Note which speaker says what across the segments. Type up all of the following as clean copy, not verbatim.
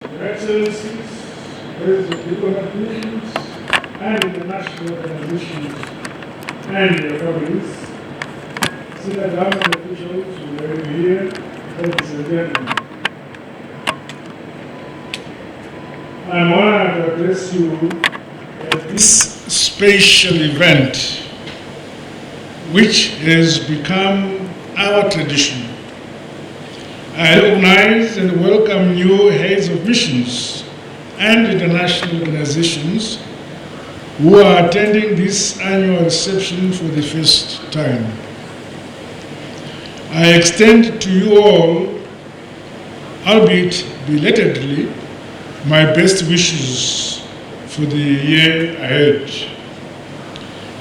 Speaker 1: Your Excellencies, heads of diplomatic missions and international organizations and their families, senior government officials who are here, ladies and gentlemen. I am honored to address you at this special event, which has become our tradition. I recognize and welcome new heads of missions and international organizations who are attending this annual reception for the first time. I extend to you all, albeit belatedly, my best wishes for the year ahead.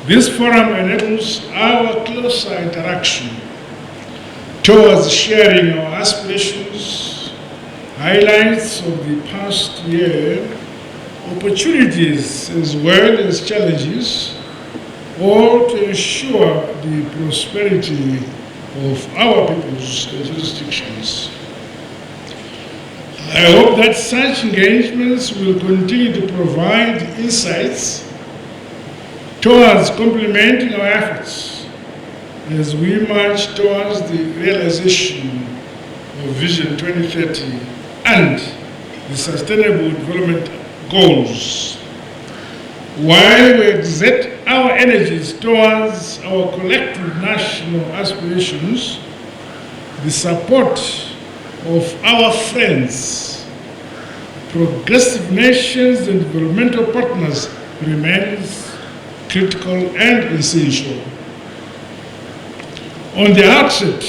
Speaker 1: This forum enables our closer interaction towards sharing our aspirations, highlights of the past year, opportunities as well as challenges, all to ensure the prosperity of our peoples and jurisdictions. I hope that such engagements will continue to provide insights towards complementing our efforts as we march towards the realization of Vision 2030 and the Sustainable Development Goals, while we exert our energies towards our collective national aspirations. The support of our friends, progressive nations and developmental partners remains critical and essential. On the outset,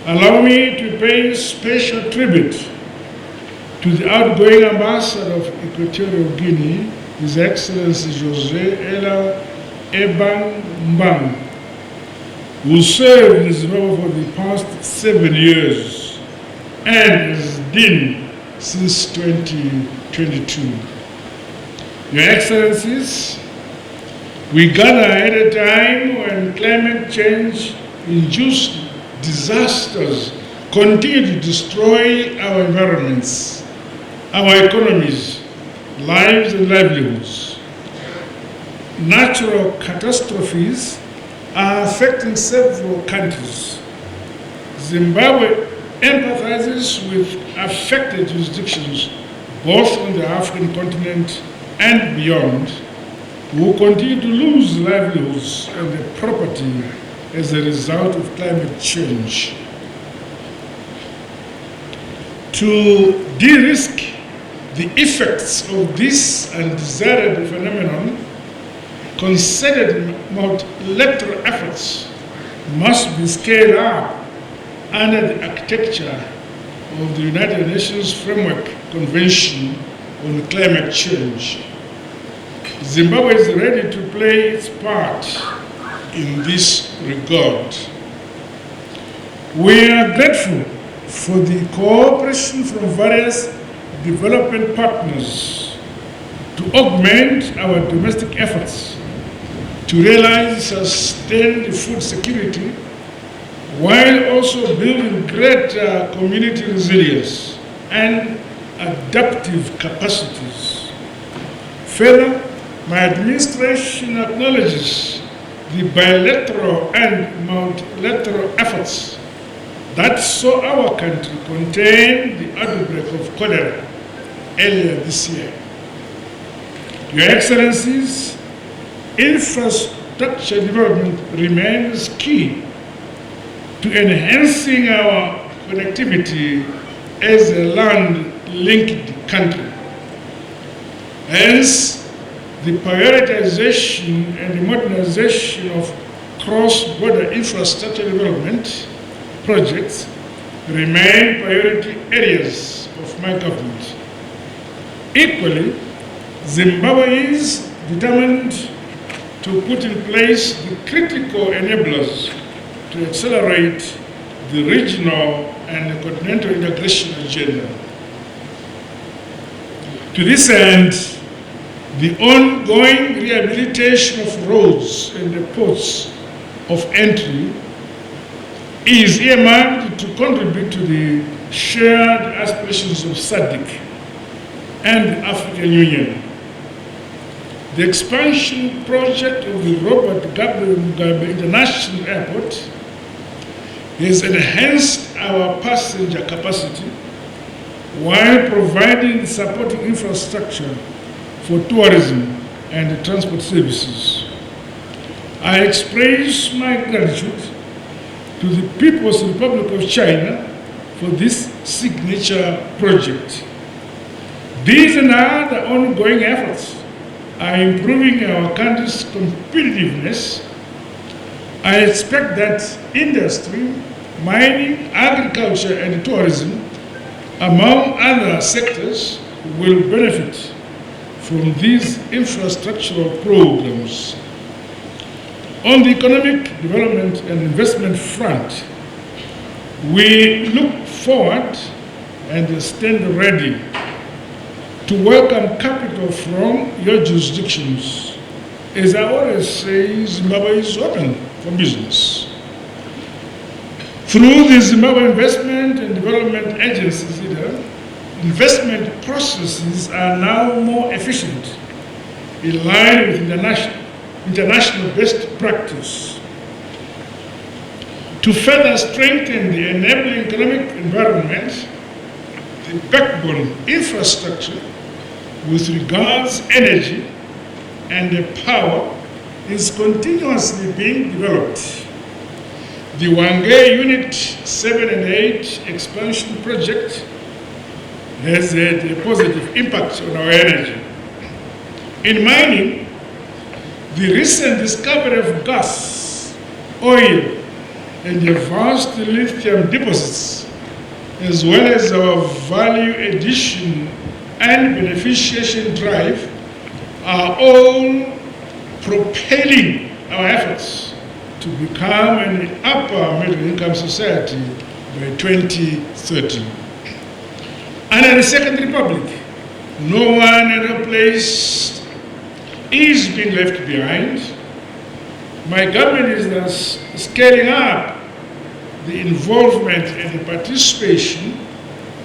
Speaker 1: allow me to pay special tribute to the outgoing ambassador of Equatorial Guinea, His Excellency José Ella Ebang Mbang, who served in Zimbabwe for the past 7 years and has been since 2022. Your Excellencies, we gather at a time when climate change induced disasters continue to destroy our environments, our economies, lives and livelihoods. Natural catastrophes are affecting several countries. Zimbabwe empathizes with affected jurisdictions both on the African continent and beyond, who continue to lose livelihoods and their property as a result of climate change. To de-risk the effects of this undesirable phenomenon, concerted multilateral efforts must be scaled up under the architecture of the United Nations Framework Convention on Climate Change. Zimbabwe is ready to play its part in this regard. We are grateful for the cooperation from various development partners to augment our domestic efforts to realize sustained food security while also building greater community resilience and adaptive capacities. Further, my administration acknowledges the bilateral and multilateral efforts that saw our country contain the outbreak of cholera earlier this year. Your Excellencies, infrastructure development remains key to enhancing our connectivity as a land-linked country. Hence, the prioritization and the modernization of cross-border infrastructure development projects remain priority areas of my government. Equally, Zimbabwe is determined to put in place the critical enablers to accelerate the regional and the continental integration agenda. To this end, the ongoing rehabilitation of roads and the ports of entry is earmarked to contribute to the shared aspirations of SADC and the African Union. The expansion project of the Robert Mugabe International Airport has enhanced our passenger capacity while providing supporting infrastructure for tourism and transport services. I express my gratitude to the People's Republic of China for this signature project. These and other ongoing efforts are improving our country's competitiveness. I expect that industry, mining, agriculture, and tourism, among other sectors, will benefit from these infrastructural programs. On the economic development and investment front, we look forward and stand ready to welcome capital from your jurisdictions. As I always say, Zimbabwe is open for business. Through the Zimbabwe Investment and Development Agency, investment processes are now more efficient, in line with international best practice. To further strengthen the enabling economic environment, the backbone infrastructure with regards energy and power is continuously being developed. The Wange Unit 7 and 8 expansion project has had a positive impact on our energy. In mining, the recent discovery of gas, oil, and the vast lithium deposits, as well as our value addition and beneficiation drive, are all propelling our efforts to become an upper middle income society by 2030. Under the Second Republic, no one and no place is being left behind. My government is thus scaling up the involvement and the participation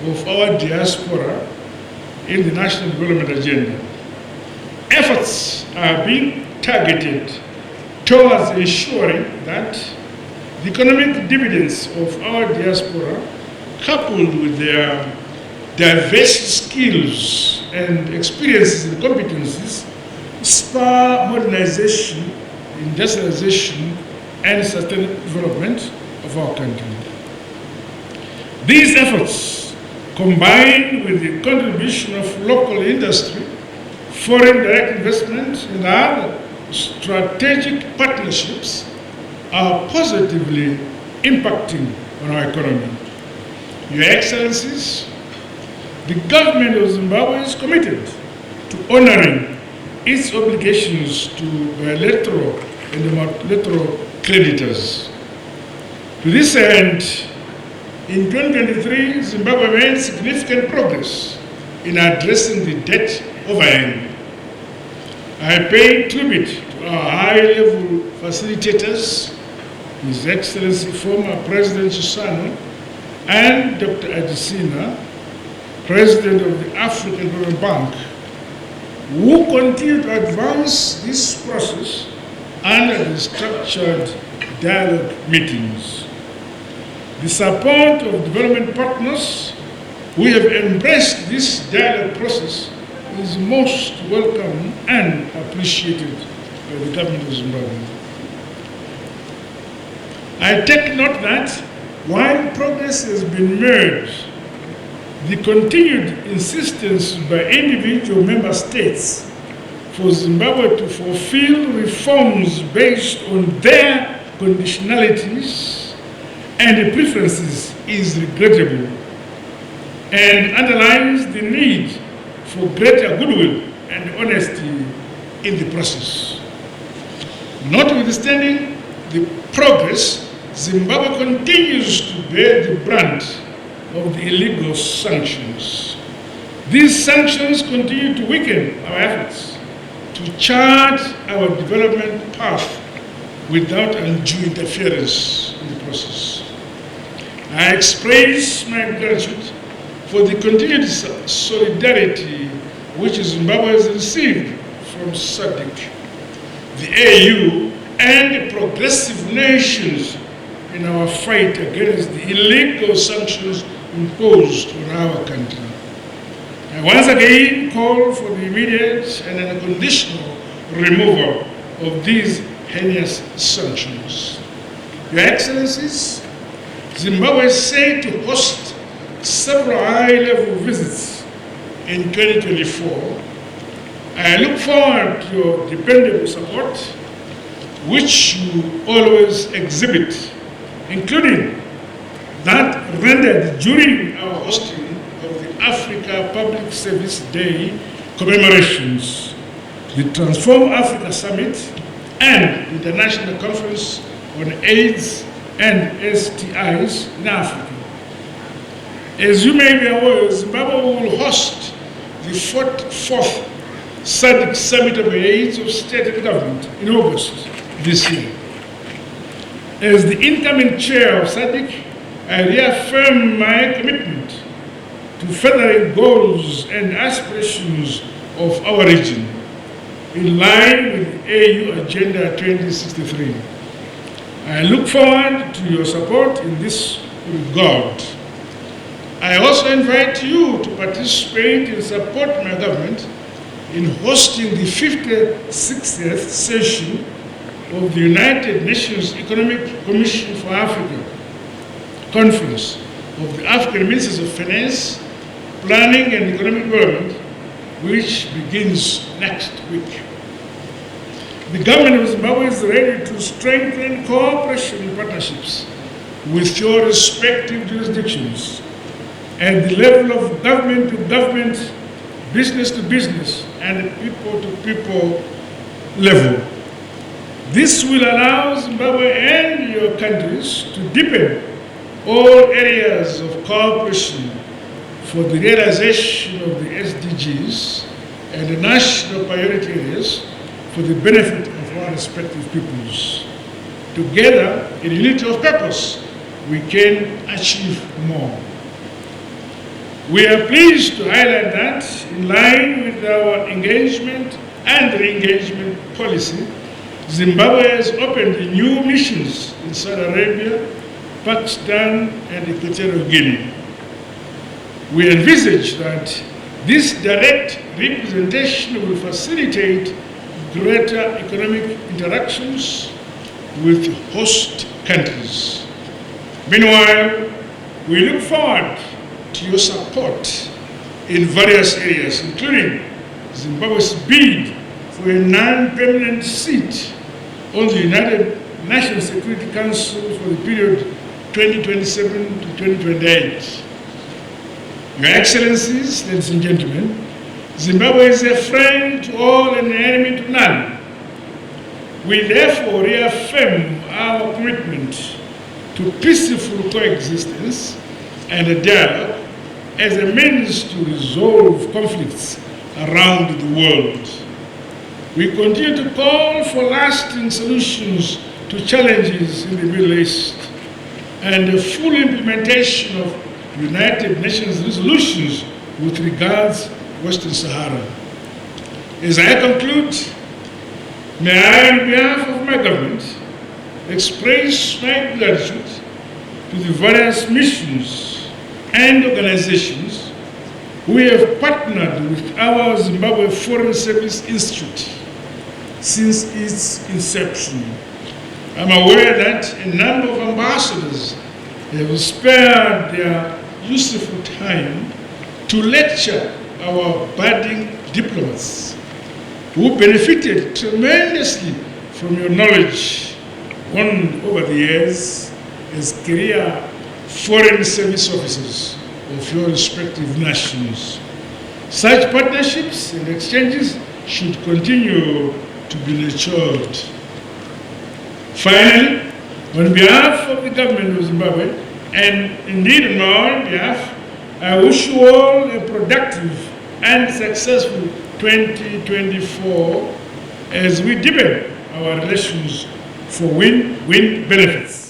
Speaker 1: of our diaspora in the national development agenda. Efforts are being targeted towards ensuring that the economic dividends of our diaspora, coupled with their diverse skills and experiences and competencies, spur modernization, industrialization, and sustainable development of our country. These efforts, combined with the contribution of local industry, foreign direct investment, and other strategic partnerships, are positively impacting on our economy. Your Excellencies, the government of Zimbabwe is committed to honoring its obligations to bilateral and multilateral creditors. To this end, in 2023, Zimbabwe made significant progress in addressing the debt overhang. I pay tribute to our high-level facilitators, His Excellency former President Chisano and Dr. Adesina, President of the African Development Bank, who continue to advance this process under the structured dialogue meetings. The support of development partners who have embraced this dialogue process is most welcome and appreciated by the government of Zimbabwe. I take note that while progress has been made, the continued insistence by individual member states for Zimbabwe to fulfill reforms based on their conditionalities and preferences is regrettable and underlines the need for greater goodwill and honesty in the process. Notwithstanding the progress, Zimbabwe continues to bear the brunt of the illegal sanctions. These sanctions continue to weaken our efforts to chart our development path without undue interference in the process. I express my gratitude for the continued solidarity which Zimbabwe has received from SADC, the AU, and progressive nations in our fight against the illegal sanctions imposed on our country. I once again call for the immediate and unconditional removal of these heinous sanctions. Your Excellencies, Zimbabwe is set to host several high-level visits in 2024. I look forward to your dependable support, which you always exhibit, including that rendered during our hosting of the Africa Public Service Day commemorations, the Transform Africa Summit, and the International Conference on AIDS and STIs in Africa. As you may be aware, Zimbabwe will host the 4th SADC Summit of AIDS of State and Government in August this year. As the incoming chair of SADC, I reaffirm my commitment to furthering goals and aspirations of our region in line with the AU Agenda 2063. I look forward to your support in this regard. I also invite you to participate and support my government in hosting the 56th session of the United Nations Economic Commission for Africa Conference of the African Ministers of Finance, Planning and Economic Development, which begins next week. The government of Zimbabwe is ready to strengthen cooperation and partnerships with your respective jurisdictions at the level of government to government, business to business, and people to people level. This will allow Zimbabwe and your countries to deepen all areas of cooperation for the realization of the SDGs and the national priority areas for the benefit of our respective peoples. Together, in unity of purpose, we can achieve more. We are pleased to highlight that, in line with our engagement and re-engagement policy, Zimbabwe has opened new missions in Saudi Arabia, Pakistan, and Equatorial Guinea. We envisage that this direct representation will facilitate greater economic interactions with host countries. Meanwhile, we look forward to your support in various areas, including Zimbabwe's bid for a non-permanent seat on the United Nations Security Council for the period 2027 to 2028. Your Excellencies, ladies and gentlemen, Zimbabwe is a friend to all and an enemy to none. We therefore reaffirm our commitment to peaceful coexistence and a dialogue as a means to resolve conflicts around the world. We continue to call for lasting solutions to challenges in the Middle East and the full implementation of United Nations resolutions with regards to Western Sahara. As I conclude, may I, on behalf of my government, express my gratitude to the various missions and organizations who have partnered with our Zimbabwe Foreign Service Institute since its inception. I'm aware that a number of ambassadors have spared their useful time to lecture our budding diplomats who benefited tremendously from your knowledge won over the years as career foreign service officers of your respective nations. Such partnerships and exchanges should continue to be nurtured. Finally, on behalf of the government of Zimbabwe, and indeed on my own behalf, I wish you all a productive and successful 2024 as we deepen our relations for win-win benefits.